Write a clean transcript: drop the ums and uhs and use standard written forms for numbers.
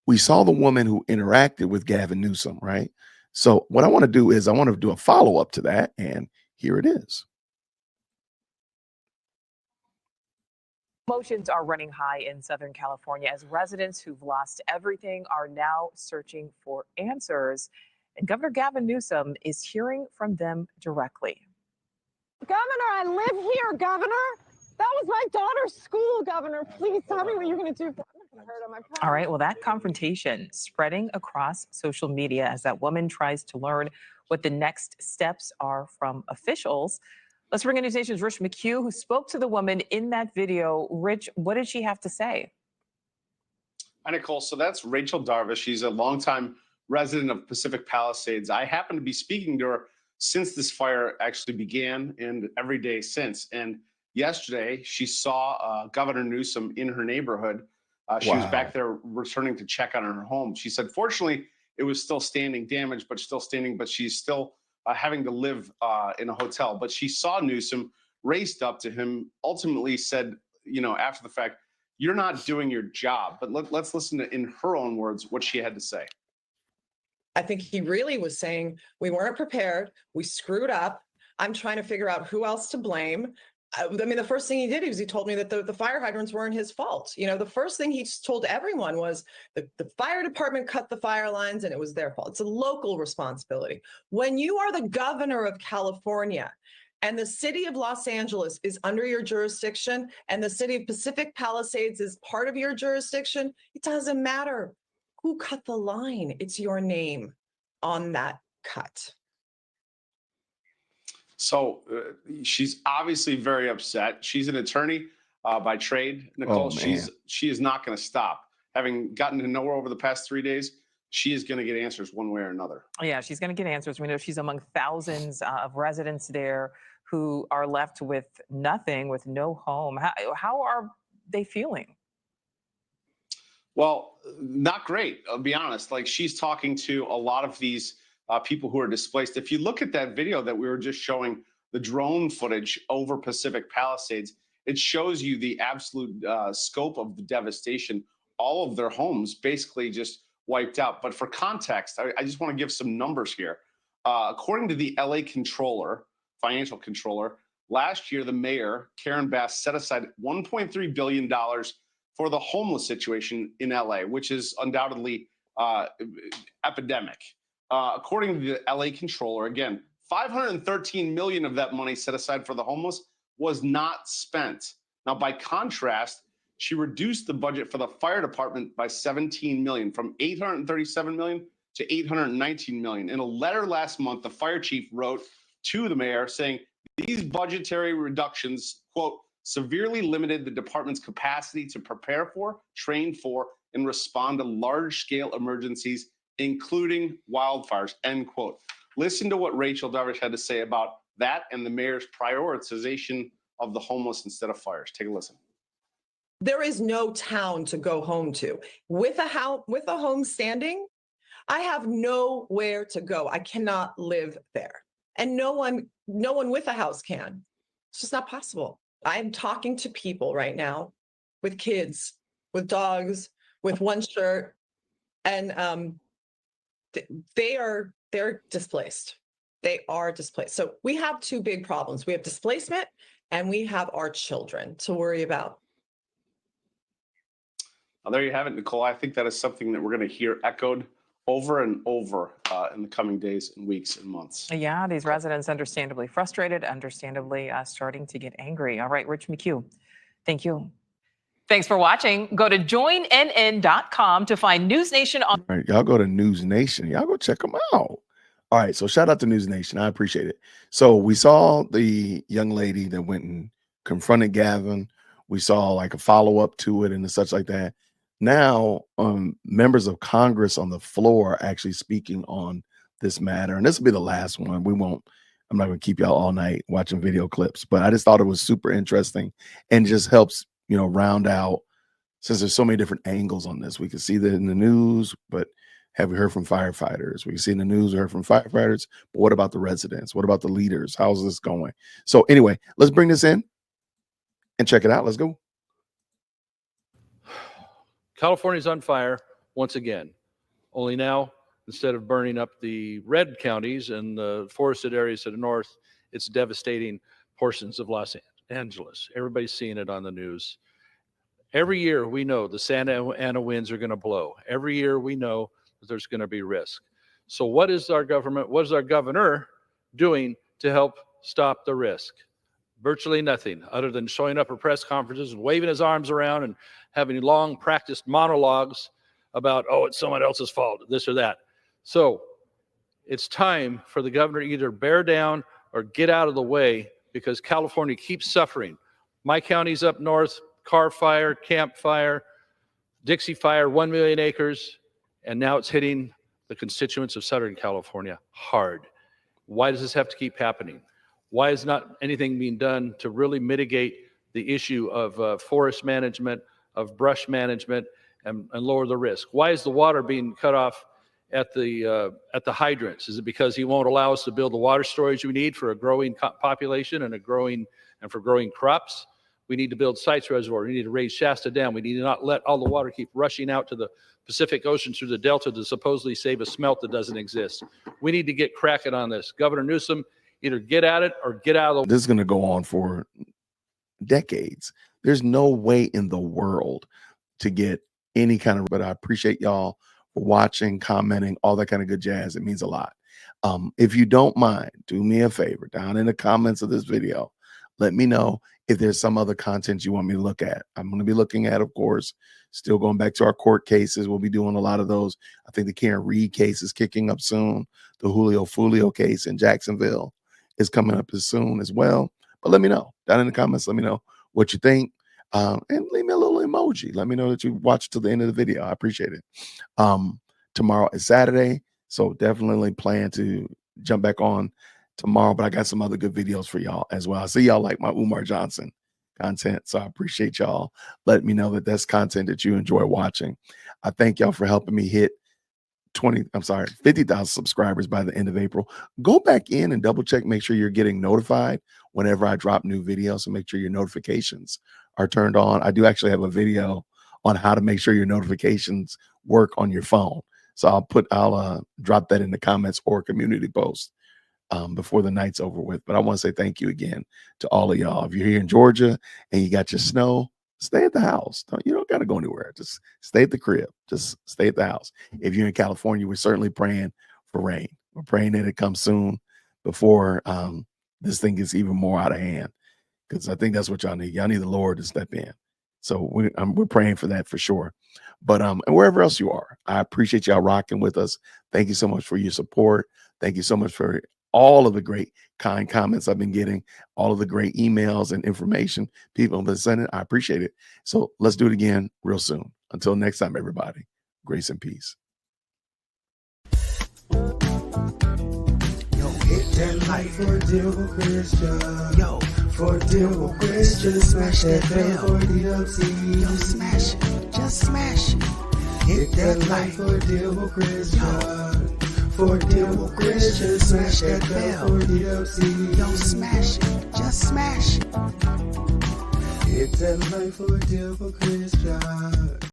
we saw the woman who interacted with Gavin Newsom, right? So what I want to do is I want to do a follow-up to that, and here it is. Emotions are running high in Southern California as residents who've lost everything are now searching for answers. And Governor Gavin Newsom is hearing from them directly. Governor, I live here, Governor. That was my daughter's school, Governor. Please tell me what you're going to do. I'm not going to hurt him, I promise. All right, well, that confrontation spreading across social media as that woman tries to learn what the next steps are from officials. Let's bring in News Nation's Rich McHugh, who spoke to the woman in that video. Rich, what did she have to say? Hi, Nicole. So that's Rachel Darvish. She's a longtime resident of Pacific Palisades. I happen to be speaking to her since this fire actually began and every day since. And yesterday, she saw Governor Newsom in her neighborhood. She was back there returning to check on her home. She said, fortunately, it was still standing, damaged, but still standing, but she's still having to live in a hotel. But she saw Newsom, raced up to him, ultimately said, after the fact, you're not doing your job. But let's listen to, in her own words, what she had to say. I think he really was saying, we weren't prepared. We screwed up. I'm trying to figure out who else to blame. I mean, the first thing he did was he told me that the fire hydrants weren't his fault. The first thing he told everyone was the fire department cut the fire lines and it was their fault. It's a local responsibility. When you are the governor of California and the city of Los Angeles is under your jurisdiction and the city of Pacific Palisades is part of your jurisdiction, it doesn't matter who cut the line. It's your name on that cut. So she's obviously very upset. She's an attorney by trade, Nicole. She is not going to stop. Having gotten to know her over the past 3 days, she is going to get answers one way or another. Yeah, she's going to get answers. We know she's among thousands of residents there who are left with nothing, with no home. How are they feeling? Well, not great, I'll be honest. Like, she's talking to a lot of these people who are displaced. If you look at that video that we were just showing, the drone footage over Pacific Palisades, it shows you the absolute scope of the devastation. All of their homes basically just wiped out. But for context, I just want to give some numbers here. According to the LA controller, financial controller, last year, the mayor, Karen Bass, set aside $1.3 billion for the homeless situation in LA, which is undoubtedly epidemic. According to the LA controller, again, $513 million of that money set aside for the homeless was not spent. Now, by contrast, she reduced the budget for the fire department by $17 million, from $837 million to $819 million. In a letter last month, the fire chief wrote to the mayor saying these budgetary reductions, quote, severely limited the department's capacity to prepare for, train for, and respond to large-scale emergencies, including wildfires, end quote. Listen to what Rachel Darvish had to say about that and the mayor's prioritization of the homeless instead of fires. Take a listen. There is no town to go home to. With a home standing, I have nowhere to go. I cannot live there. And no one with a house can. It's just not possible. I'm talking to people right now with kids, with dogs, with one shirt, and they're displaced. They are displaced. So we have two big problems. We have displacement and we have our children to worry about. Well, there you have it, Nicole. I think that is something that we're going to hear echoed over and over in the coming days and weeks and months. Yeah, these residents understandably frustrated, understandably starting to get angry. All right, Rich McHugh, thank you. Thanks for watching. Go to joinnn.com to find News Nation on. All right, y'all go to News Nation. Y'all go check them out. All right, so shout out to News Nation. I appreciate it. So we saw the young lady that went and confronted Gavin. We saw like a follow-up to it and such like that. Now, members of Congress on the floor are actually speaking on this matter. And this will be the last one. I'm not going to keep y'all all night watching video clips, but I just thought it was super interesting and just helps, round out, since there's so many different angles on this. We can see that in the news, but have we heard from firefighters? We can see in the news, we heard from firefighters, but what about the residents? What about the leaders? How's this going? So anyway, let's bring this in and check it out. Let's go. California's on fire. once again. Only now, instead of burning up the red counties and the forested areas to the north, it's devastating portions of Los Angeles. Everybody's seeing it on the news. Every year we know the Santa Ana winds are going to blow. Every year we know that there's going to be risk. So what is our government, what is our governor doing to help stop the risk? Virtually nothing, other than showing up at press conferences and waving his arms around and having long practiced monologues about, oh, it's someone else's fault, this or that. So it's time for the governor to either bear down or get out of the way, because California keeps suffering. My county's up north, Carr Fire, Camp Fire, Dixie Fire, 1 million acres, and now it's hitting the constituents of Southern California hard. Why does this have to keep happening? Why is not anything being done to really mitigate the issue of forest management, of brush management, and lower the risk? Why is the water being cut off at the hydrants? Is it because he won't allow us to build the water storage we need for a growing population and for growing crops? We need to build Sites Reservoir. We need to raise Shasta Dam. We need to not let all the water keep rushing out to the Pacific Ocean through the Delta to supposedly save a smelt that doesn't exist. We need to get cracking on this. Governor Newsom, either get at it or get out of the way. This is going to go on for decades. There's no way in the world to get any kind of, but I appreciate y'all for watching, commenting, all that kind of good jazz. It means a lot. If you don't mind, do me a favor, down in the comments of this video, let me know if there's some other content you want me to look at. I'm going to be looking at, of course, still going back to our court cases. We'll be doing a lot of those. I think the Karen Reed case is kicking up soon. The Julio Fulio case in Jacksonville is coming up as soon as well. But let me know down in the comments. Let me know what you think. And leave me a little emoji. Let me know that you watched till the end of the video. I appreciate it. Tomorrow is Saturday, so definitely plan to jump back on tomorrow, but I got some other good videos for y'all as well. I see y'all like my Umar Johnson content, so I appreciate y'all letting me know that that's content that you enjoy watching. I thank y'all for helping me hit 50,000 subscribers by the end of April. Go back in and double check, make sure you're getting notified whenever I drop new videos, and make sure your notifications are turned on. I do actually have a video on how to make sure your notifications work on your phone. So I'll drop that in the comments or community post before the night's over with. But I want to say thank you again to all of y'all. If you're here in Georgia and you got your snow, stay at the house. You don't got to go anywhere. Just stay at the crib. Just stay at the house. If you're in California, we're certainly praying for rain. We're praying that it comes soon before this thing gets even more out of hand, because I think that's what y'all need. Y'all need the Lord to step in. So we're praying for that for sure. But and wherever else you are, I appreciate y'all rocking with us. Thank you so much for your support. Thank you so much for all of the great kind comments I've been getting, all of the great emails and information people have been sending. I appreciate it. So let's do it again real soon. Until next time, everybody, grace and peace. Hit that like for Deal Christian. Yo, for Deal Christian, smash that bell for DLC. Yo, smash it, just smash it. Hit that like for Deal Christian. For Deal Christian, smash that bell for DLC. Yo, smash it, just smash it. Hit that like for Deal Christian.